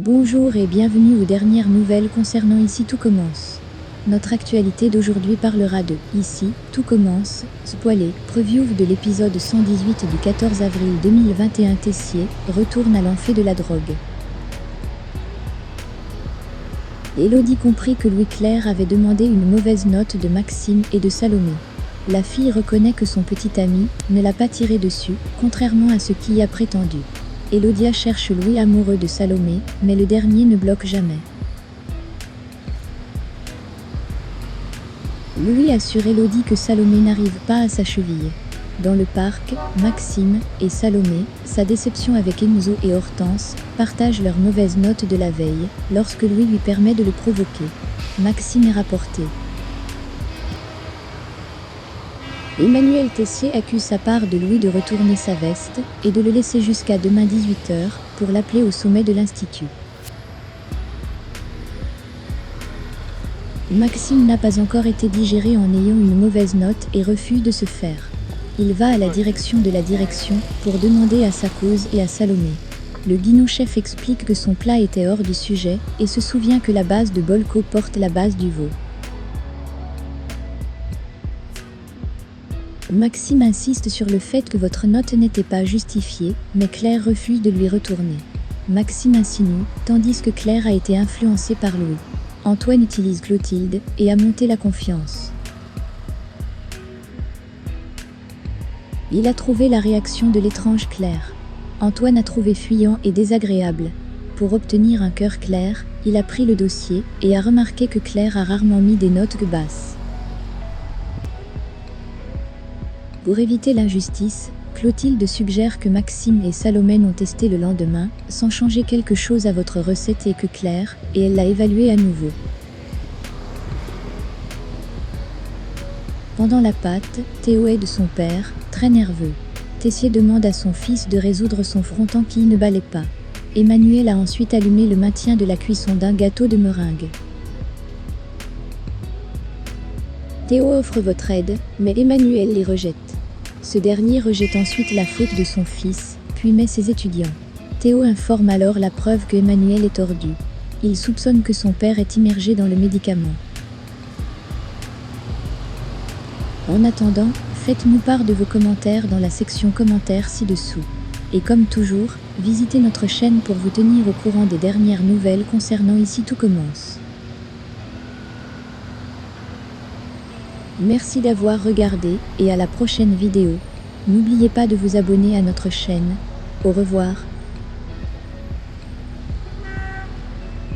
Bonjour et bienvenue aux dernières nouvelles concernant Ici tout commence. Notre actualité d'aujourd'hui parlera de Ici tout commence, spoilé, preview de l'épisode 118 du 14 avril 2021. Tessier retourne à l'enfer de la drogue. Élodie comprit que Louis Clair avait demandé une mauvaise note de Maxime et de Salomé. La fille reconnaît que son petit ami ne l'a pas tiré dessus, contrairement à ce qu'il y a prétendu. Elodia cherche Louis amoureux de Salomé, mais le dernier ne bloque jamais. Louis assure Élodie que Salomé n'arrive pas à sa cheville. Dans le parc, Maxime et Salomé, sa déception avec Enzo et Hortense, partagent leurs mauvaises notes de la veille, lorsque Louis lui permet de le provoquer. Maxime est rapporté. Emmanuel Tessier accuse sa part de Louis de retourner sa veste et de le laisser jusqu'à demain 18h pour l'appeler au sommet de l'Institut. Maxime n'a pas encore été digéré en ayant une mauvaise note et refuse de se faire. Il va à la direction de la direction pour demander à sa cause et à Salomé. Le guinou-chef explique que son plat était hors du sujet et se souvient que la base de Bolko porte la base du veau. Maxime insiste sur le fait que votre note n'était pas justifiée, mais Claire refuse de lui retourner. Maxime insinue, tandis que Claire a été influencée par Louis. Antoine utilise Clotilde et a monté la confiance. Il a trouvé la réaction de l'étrange Claire. Antoine a trouvé fuyant et désagréable. Pour obtenir un cœur Claire, il a pris le dossier et a remarqué que Claire a rarement mis des notes basses. Pour éviter l'injustice, Clotilde suggère que Maxime et Salomé ont testé le lendemain, sans changer quelque chose à votre recette et que Claire, et elle l'a évaluée à nouveau. Pendant la pâte, Théo aide son père, très nerveux. Tessier demande à son fils de résoudre son front tant qu'il ne balait pas. Emmanuel a ensuite allumé le maintien de la cuisson d'un gâteau de meringue. Théo offre votre aide, mais Emmanuel les rejette. Ce dernier rejette ensuite la faute de son fils, puis met ses étudiants. Théo informe alors la preuve que Emmanuel est tordu. Il soupçonne que son père est immergé dans le médicament. En attendant, faites-nous part de vos commentaires dans la section commentaires ci-dessous. Et comme toujours, visitez notre chaîne pour vous tenir au courant des dernières nouvelles concernant Ici tout commence. Merci d'avoir regardé et à la prochaine vidéo. N'oubliez pas de vous abonner à notre chaîne. Au revoir.